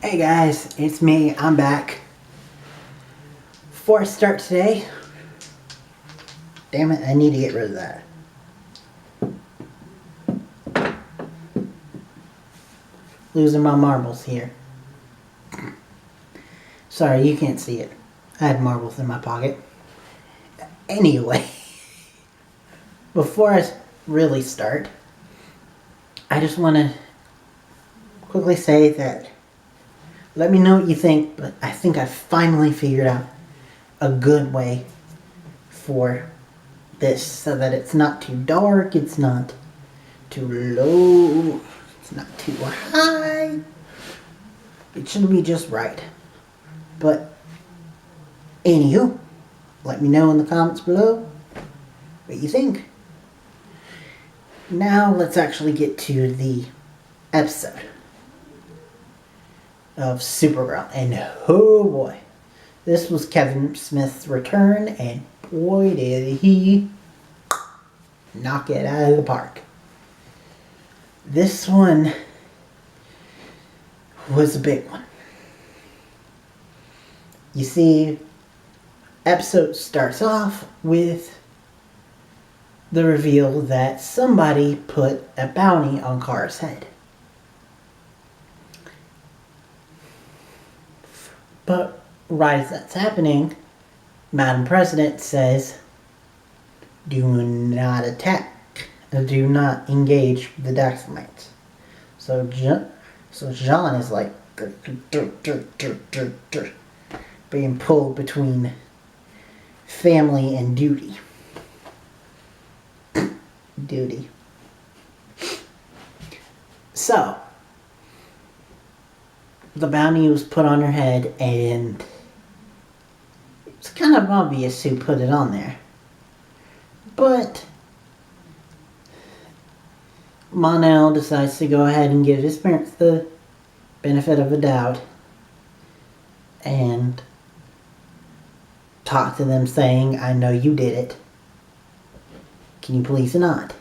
Hey guys, it's me. I'm back. Before I start today, damn it, I need to get rid of that. Losing my marbles here. Sorry, you can't see it. I had marbles in my pocket. Anyway, before I really start, I just want to quickly say that let me know what you think, but I think I finally figured out a good way for this so that it's not too dark, it's not too low, it's not too high. It should be just right. But anywho, let me know in the comments below what you think. Now let's actually get to the episode of Supergirl. And oh boy, this was Kevin Smith's return, and boy did he knock it out of the park. This one was a big one. You see, episode starts off with the reveal that somebody put a bounty on Kara's head. But right as that's happening, Madam President says, do not attack, do not engage the Daxamites. So John is like being pulled between family and duty. So the bounty was put on her head, and it's kind of obvious who put it on there. But Mon-El decides to go ahead and give his parents the benefit of a doubt and talk to them saying, I know you did it. Can you please not?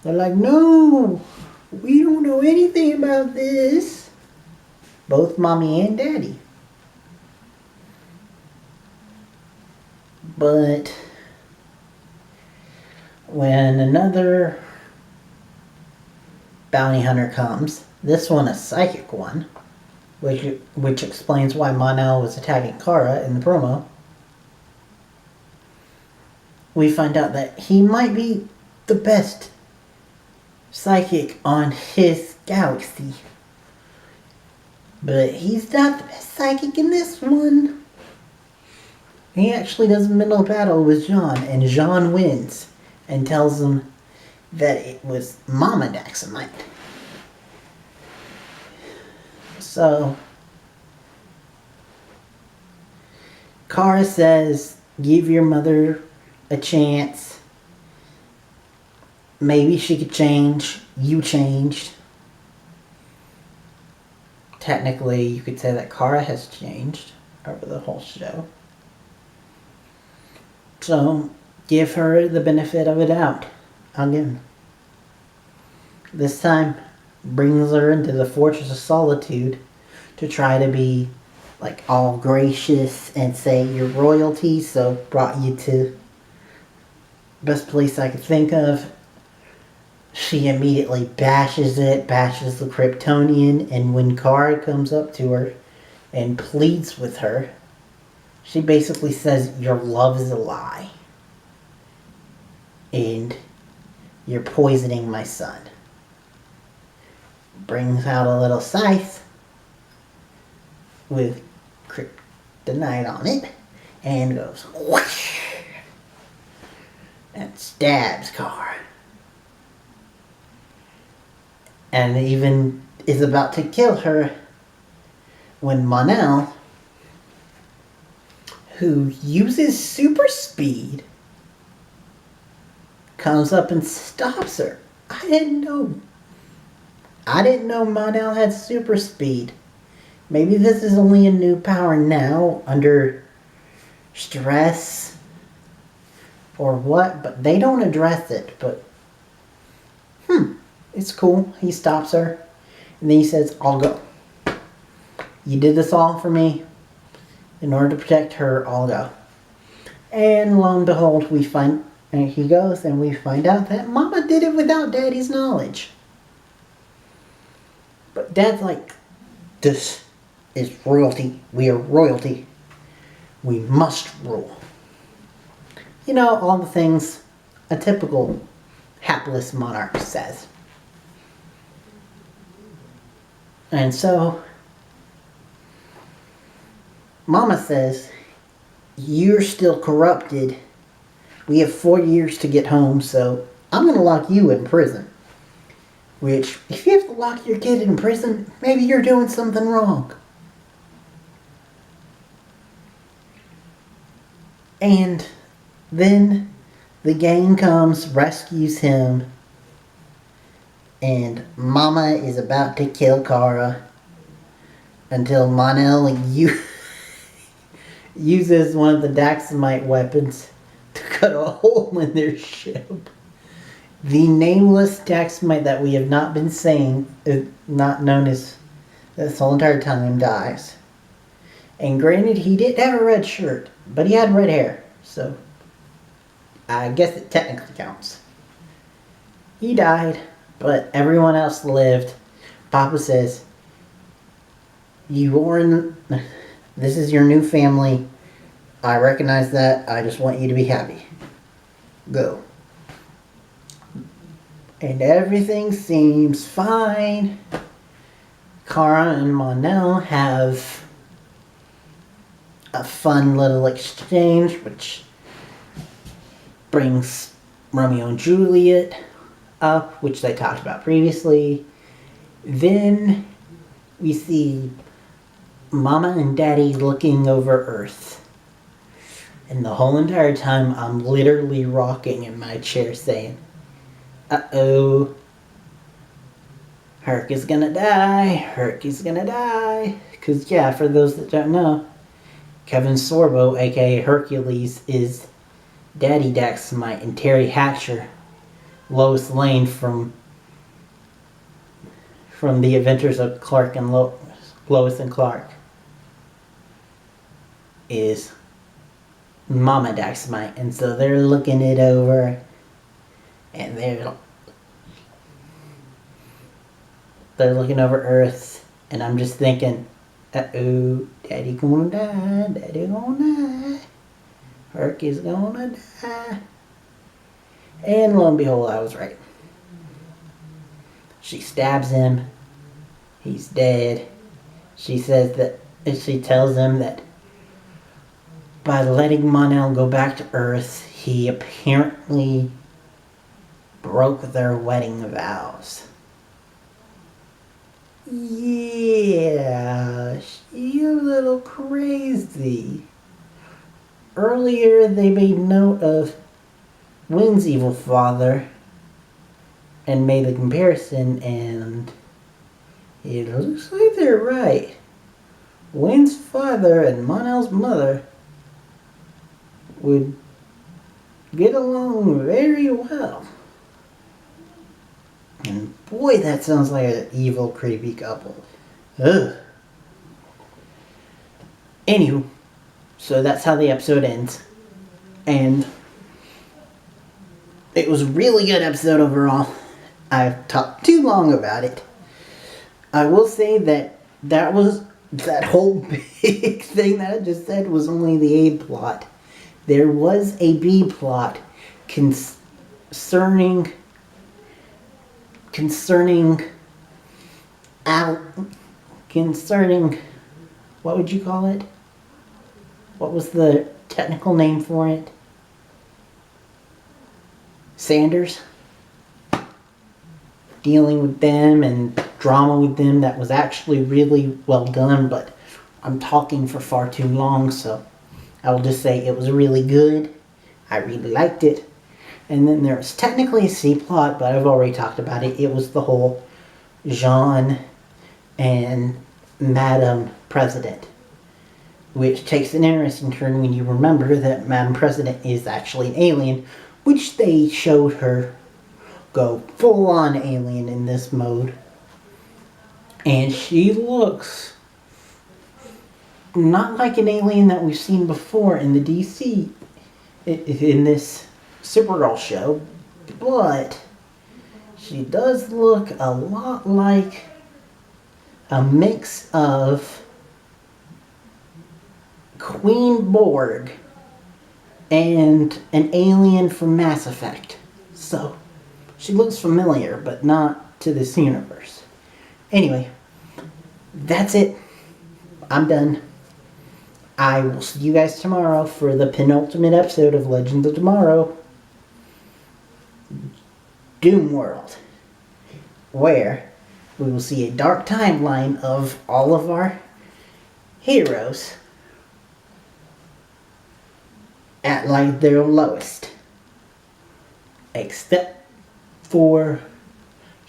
They're like, no, we don't know anything about this. Both mommy and daddy. But when another bounty hunter comes, this one a psychic one, which explains why Mon-El was attacking Kara in the promo, we find out that he might be the best psychic on his galaxy. But he's not the best psychic in this one. He actually does a mental battle with John, and John wins and tells him that it was Mama Daxamite. So Kara says, give your mother a chance. Maybe she could change. You changed. Technically, you could say that Kara has changed over the whole show. So, give her the benefit of a doubt. Again. This time, brings her into the Fortress of Solitude to try to be, like, all gracious and say you're royalty, so brought you to best place I could think of. She immediately bashes the Kryptonian, and when Kara comes up to her and pleads with her, she basically says, your love is a lie. And you're poisoning my son. Brings out a little scythe with kryptonite on it and goes whoosh and stabs Kara. And even is about to kill her when Mon-El, who uses super speed, comes up and stops her. I didn't know Mon-El had super speed. Maybe this is only a new power now under stress or what, but they don't address it. But it's cool. He stops her, and then he says, I'll go. You did this all for me. In order to protect her, I'll go. And lo and behold, and he goes, and we find out that Mama did it without Daddy's knowledge. But Dad's like, this is royalty. We are royalty. We must rule. You know, all the things a typical hapless monarch says. And so, Mama says, you're still corrupted. We have 4 years to get home, so I'm going to lock you in prison. Which, if you have to lock your kid in prison, maybe you're doing something wrong. And then the gang comes, rescues him, and Mama is about to kill Kara until Mon-El uses one of the Daxamite weapons to cut a hole in their ship. The nameless Daxamite that we have not been saying, not known as this whole entire time, dies. And granted, he did have a red shirt, but he had red hair, so I guess it technically counts. He died, but everyone else lived. Papa says, this is your new family. I recognize that. I just want you to be happy. Go. And everything seems fine. Kara and Mon-El have a fun little exchange, which brings Romeo and Juliet up, which they talked about previously. Then we see Mama and Daddy looking over Earth. And the whole entire time I'm literally rocking in my chair saying, uh-oh, Herc is gonna die, Herc is gonna die. Because, yeah, for those that don't know, Kevin Sorbo, aka Hercules, is Daddy Daxamite, and Terry Hatcher, Lois Lane from the Adventures of Clark and Lois and Clark, is Mama Daxamite. And so they're looking it over, and they're looking over Earth, and I'm just thinking, uh-oh, Daddy gonna die, Daddy gonna die, Herc is gonna die. And lo and behold, I was right. She stabs him. He's dead. She tells him that by letting Mon-El go back to Earth, he apparently broke their wedding vows. Yeah, she's a little crazy. Earlier, they made note of Wynn's evil father and made the comparison, and it looks like they're right. Wynn's father and Mon-El's mother would get along very well. And boy, that sounds like an evil, creepy couple. Ugh. Anywho, so that's how the episode ends. And it was a really good episode overall. I've talked too long about it. I will say that whole big thing that I just said was only the A plot. There was a B plot concerning what would you call it? What was the technical name for it? Sanders. Dealing with them and drama with them that was actually really well done, but I'm talking for far too long, so I will just say it was really good. I really liked it. And then there's technically a C plot, but I've already talked about it. It was the whole Jean and Madam President, which takes an interesting turn when you remember that Madam President is actually an alien, which they showed her go full-on alien in this mode. And she looks not like an alien that we've seen before in the DC, in this Supergirl show, but she does look a lot like a mix of Queen Borg and an alien from Mass Effect. So, she looks familiar, but not to this universe. Anyway, that's it. I'm done. I will see you guys tomorrow for the penultimate episode of Legends of Tomorrow, Doom World, where we will see a dark timeline of all of our heroes at like their lowest, except for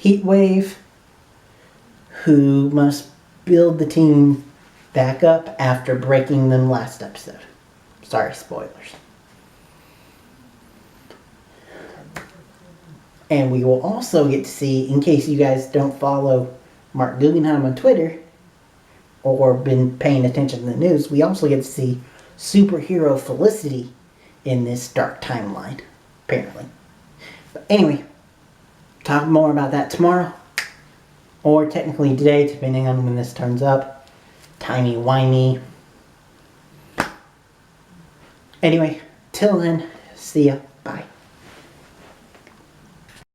Heatwave, who must build the team back up after breaking them last episode. Sorry, spoilers. And we will also get to see, in case you guys don't follow Mark Guggenheim on Twitter or been paying attention to the news, we also get to see superhero Felicity in this dark timeline, apparently. But anyway, talk more about that tomorrow, or technically today, depending on when this turns up. Timey-wimey. Anyway, till then, see ya. Bye.